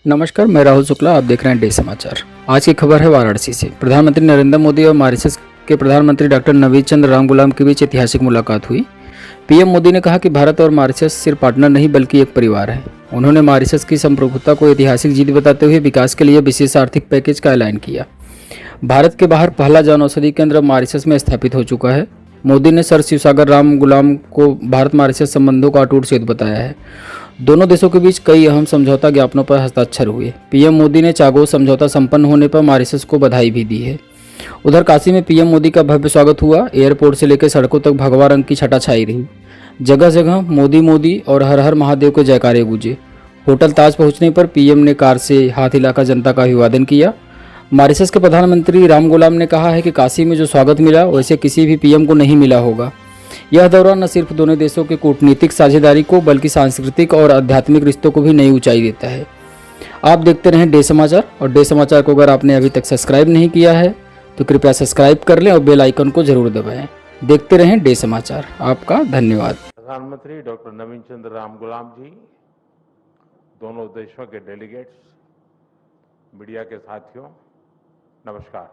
नमस्कार, मैं राहुल शुक्ला। आप देख रहे हैं डे समाचार। आज की खबर है वाराणसी से। प्रधानमंत्री नरेंद्र मोदी और मॉरिशस के प्रधानमंत्री डॉक्टर नवीद चंद्र रामगुलाम के बीच ऐतिहासिक मुलाकात हुई। पीएम मोदी ने कहा कि भारत और मॉरिशस सिर्फ पार्टनर नहीं बल्कि एक परिवार है। उन्होंने मॉरिशस की संप्रभुता को ऐतिहासिक जीत बताते हुए विकास के लिए विशेष आर्थिक पैकेज का ऐलान किया। भारत के बाहर पहला जन औषधि केंद्र मॉरिशस में स्थापित हो चुका है। मोदी ने सर शिवसागर रामगुलाम को भारत मॉरिशस संबंधों का अटूट सेतु बताया है। दोनों देशों के बीच कई अहम समझौता ज्ञापनों पर हस्ताक्षर हुए। पीएम मोदी ने चागोस समझौता संपन्न होने पर मॉरिशस को बधाई भी दी है। उधर काशी में पीएम मोदी का भव्य स्वागत हुआ। एयरपोर्ट से लेकर सड़कों तक भगवा रंग की छटा छाई रही। जगह जगह मोदी मोदी और हर हर महादेव के जयकारे गूंजे। होटल ताज पहुंचने पर पीएम ने कार से हाथ हिलाकर जनता का अभिवादन किया। मॉरिशस के प्रधानमंत्री रामगुलाम ने कहा है कि काशी में जो स्वागत मिला वैसे किसी भी पीएम को नहीं मिला होगा। यह दौरा न सिर्फ दोनों देशों की कूटनीतिक साझेदारी को बल्कि सांस्कृतिक और आध्यात्मिक रिश्तों को भी नई ऊंचाई देता है। आप देखते रहें डे समाचार, और डे समाचार को अगर आपने अभी तक सब्सक्राइब नहीं किया है तो कृपया सब्सक्राइब कर लें और बेल आइकन को जरूर दबाएं। देखते रहें डे समाचार। आपका धन्यवाद। प्रधानमंत्री डॉक्टर नवीद चंद्र रामगुलाम जी, दोनों देशों के डेलीगेट्स, मीडिया के साथियों, नमस्कार।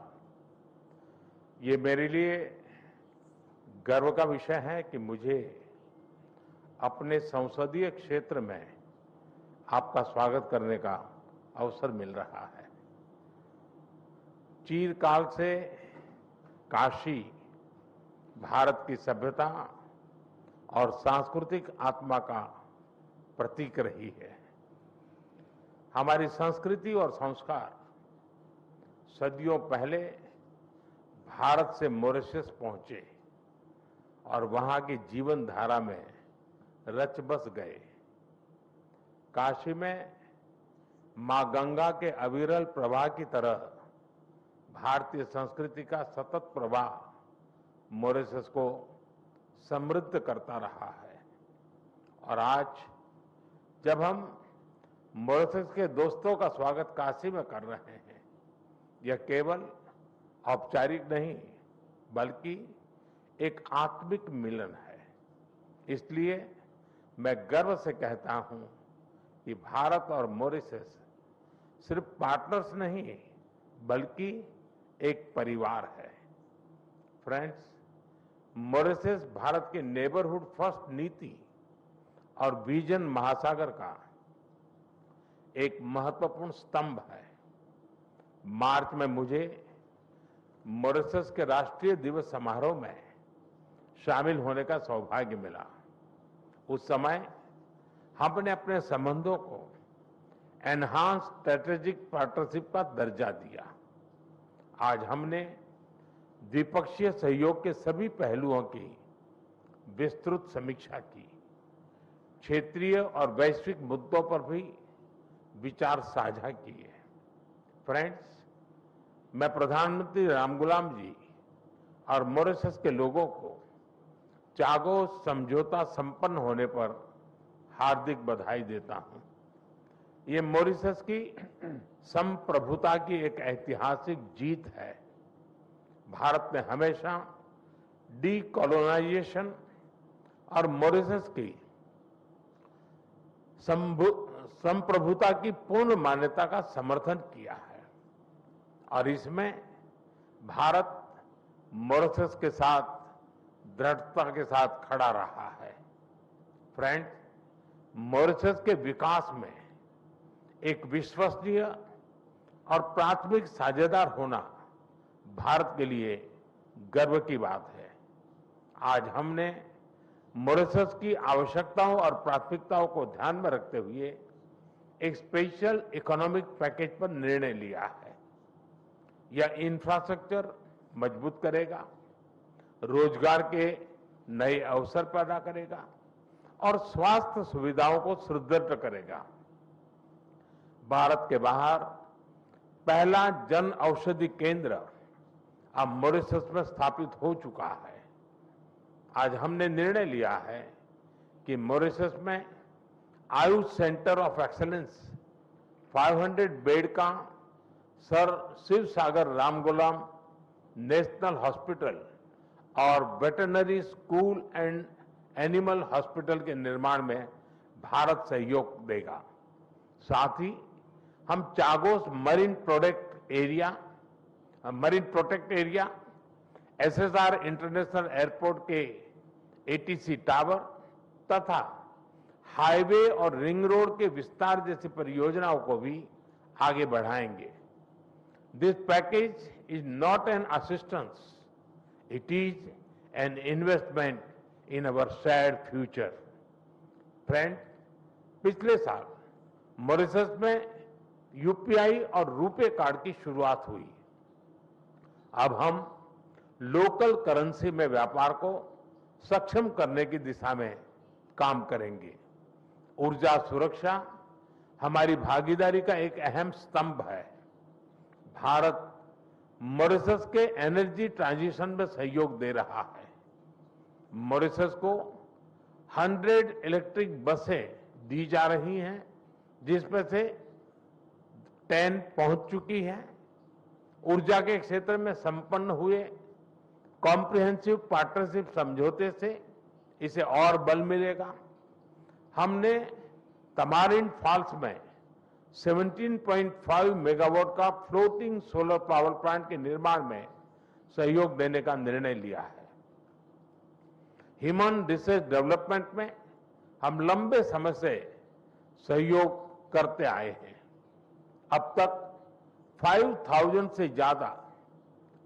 ये मेरे लिए गर्व का विषय है कि मुझे अपने संसदीय क्षेत्र में आपका स्वागत करने का अवसर मिल रहा है। चिरकाल से काशी भारत की सभ्यता और सांस्कृतिक आत्मा का प्रतीक रही है। हमारी संस्कृति और संस्कार सदियों पहले भारत से मॉरिशस पहुंचे और वहां की जीवन धारा में रच बस गए। काशी में मां गंगा के अविरल प्रवाह की तरह भारतीय संस्कृति का सतत प्रवाह मॉरिशस को समृद्ध करता रहा है। और आज जब हम मॉरिशस के दोस्तों का स्वागत काशी में कर रहे हैं, यह केवल औपचारिक नहीं बल्कि एक आत्मिक मिलन है। इसलिए मैं गर्व से कहता हूं कि भारत और मॉरिशस सिर्फ पार्टनर्स नहीं बल्कि एक परिवार है। फ्रेंड्स, मॉरिशस भारत के नेबरहुड फर्स्ट नीति और विजन महासागर का एक महत्वपूर्ण स्तंभ है। मार्च में मुझे मॉरिशस के राष्ट्रीय दिवस समारोह में शामिल होने का सौभाग्य मिला। उस समय हमने अपने संबंधों को एनहांस स्ट्रेटेजिक पार्टनरशिप का दर्जा दिया। आज हमने द्विपक्षीय सहयोग के सभी पहलुओं की विस्तृत समीक्षा की। क्षेत्रीय और वैश्विक मुद्दों पर भी विचार साझा किए। फ्रेंड्स, मैं प्रधानमंत्री रामगुलाम जी और मॉरिशस के लोगों को चागोस समझौता संपन्न होने पर हार्दिक बधाई देता हूं। ये मॉरिशस की संप्रभुता की एक ऐतिहासिक जीत है। भारत ने हमेशा डीकोलोनाइजेशन और मॉरिशस की संप्रभुता की पूर्ण मान्यता का समर्थन किया है और इसमें भारत मॉरिशस के साथ दृढ़ता के साथ खड़ा रहा है। फ्रेंड्स, मॉरिशस के विकास में एक विश्वसनीय और प्राथमिक साझेदार होना भारत के लिए गर्व की बात है। आज हमने मॉरिशस की आवश्यकताओं और प्राथमिकताओं को ध्यान में रखते हुए एक स्पेशल इकोनॉमिक पैकेज पर निर्णय लिया है। यह इंफ्रास्ट्रक्चर मजबूत करेगा, रोजगार के नए अवसर पैदा करेगा और स्वास्थ्य सुविधाओं को सुदृढ़ करेगा। भारत के बाहर पहला जन औषधि केंद्र अब मॉरिशस में स्थापित हो चुका है। आज हमने निर्णय लिया है कि मॉरिशस में Ayush centre of excellence 500 bed का Sir Seewoosagur Ramgoolam national hospital और veterinary school and animal hospital के निर्माण में भारत सहयोग देगा। साथ ही हम Chagos marine protect area, SSR international airport के एटीसी टावर तथा हाईवे और रिंग रोड के विस्तार जैसी परियोजनाओं को भी आगे बढ़ाएंगे। This package is not an assistance, it is an investment in our shared future. Friends, पिछले साल मॉरिशस में यूपीआई और रुपे कार्ड की शुरुआत हुई। अब हम लोकल करेंसी में व्यापार को सक्षम करने की दिशा में काम करेंगे। ऊर्जा सुरक्षा हमारी भागीदारी का एक अहम स्तंभ है। भारत मॉरिशस के एनर्जी ट्रांजिशन में सहयोग दे रहा है। मॉरिशस को 100 इलेक्ट्रिक बसें दी जा रही हैं, जिसमें से 10 पहुंच चुकी हैं। ऊर्जा के क्षेत्र में संपन्न हुए कॉम्प्रिहेंसिव पार्टनरशिप समझौते से इसे और बल मिलेगा। हमने तमारिंड फॉल्स में 17.5 मेगावाट का फ्लोटिंग सोलर पावर प्लांट के निर्माण में सहयोग देने का निर्णय लिया है। ह्यूमन रिसोर्स डेवलपमेंट में हम लंबे समय से सहयोग करते आए हैं। अब तक 5,000 से ज्यादा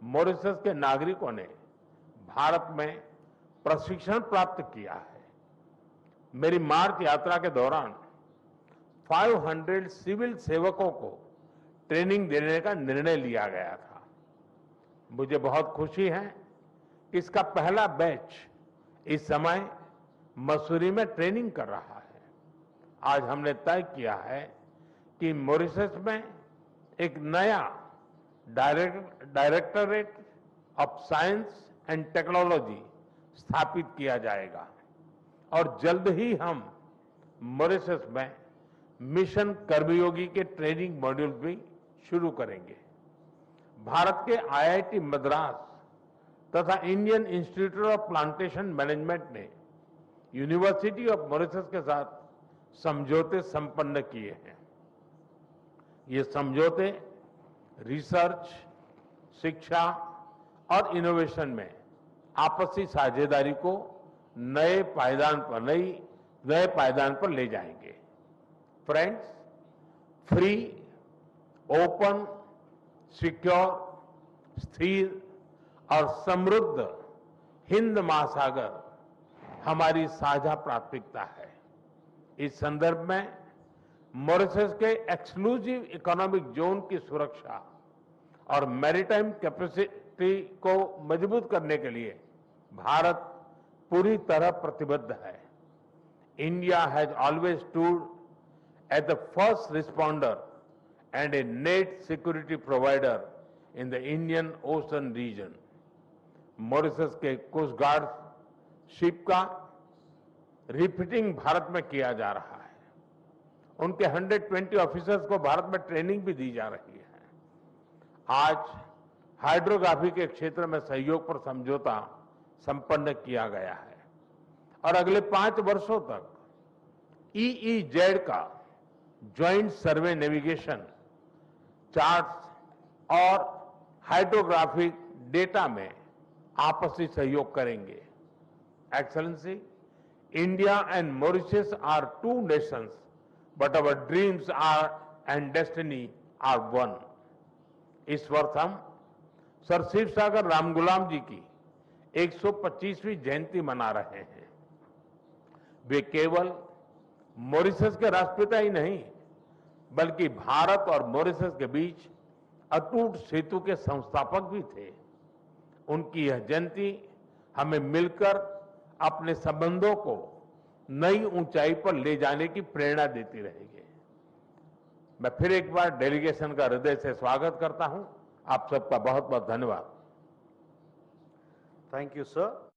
मॉरिशस के नागरिकों ने भारत में प्रशिक्षण प्राप्त किया है। मेरी मार्च यात्रा के दौरान 500 सिविल सेवकों को ट्रेनिंग देने का निर्णय लिया गया था। मुझे बहुत खुशी है कि इसका पहला बैच इस समय मसूरी में ट्रेनिंग कर रहा है। आज हमने तय किया है कि मॉरिशस में एक नया directorate of science and technology स्थापित किया जाएगा और जल्द ही हम मॉरिशस में मिशन कर्मयोगी के ट्रेनिंग मॉड्यूल भी शुरू करेंगे। भारत के आईआईटी मद्रास तथा Indian institute of plantation management ने यूनिवर्सिटी ऑफ मॉरिशस के साथ समझौते संपन्न किए हैं। ये समझौते रिसर्च, शिक्षा और इनोवेशन में आपसी साझेदारी को नए पायदान पर ले जाएंगे। फ्रेंड्स, फ्री, ओपन, सिक्योर, स्थिर और समृद्ध हिंद महासागर हमारी साझा प्राथमिकता है। इस संदर्भ में मॉरिशस के एक्सक्लूसिव इकोनॉमिक जोन की सुरक्षा और मैरीटाइम कैपेसिटी को मजबूत करने के लिए भारत पूरी तरह प्रतिबद्ध है। India has always stood at the first responder and a net security provider in the Indian Ocean region. Mauritius के कोस्ट गार्ड शिप का रिफिटिंग भारत में किया जा रहा है। उनके 120 ऑफिसर्स को भारत में ट्रेनिंग भी दी जा रही है। आज हाइड्रोग्राफी के क्षेत्र में सहयोग पर समझौता संपन्न किया गया है और अगले 5 वर्षों तक EEZ का ज्वाइंट सर्वे नेविगेशन, चार्ट्स और हाइड्रोग्राफिक डेटा में आपसी सहयोग करेंगे। Excellency, India and Mauritius are two nations, but our dreams and destiny are one. इस वर्ष हम सर शिव सागर रामगुलाम जी की 125वीं जयंती मना रहे हैं। वे केवल मॉरिशस के राष्ट्रपिता ही नहीं, बल्कि भारत और मॉरिशस के बीच अटूट सेतु के संस्थापक भी थे। उनकी यह जयंती हमें मिलकर अपने संबंधों को नई ऊंचाई पर ले जाने की प्रेरणा देती रहेगी। मैं फिर एक बार डेलीगेशन का हृदय से स्वागत करता हूं। आप सबका बहुत बहुत धन्यवाद। Thank you, sir.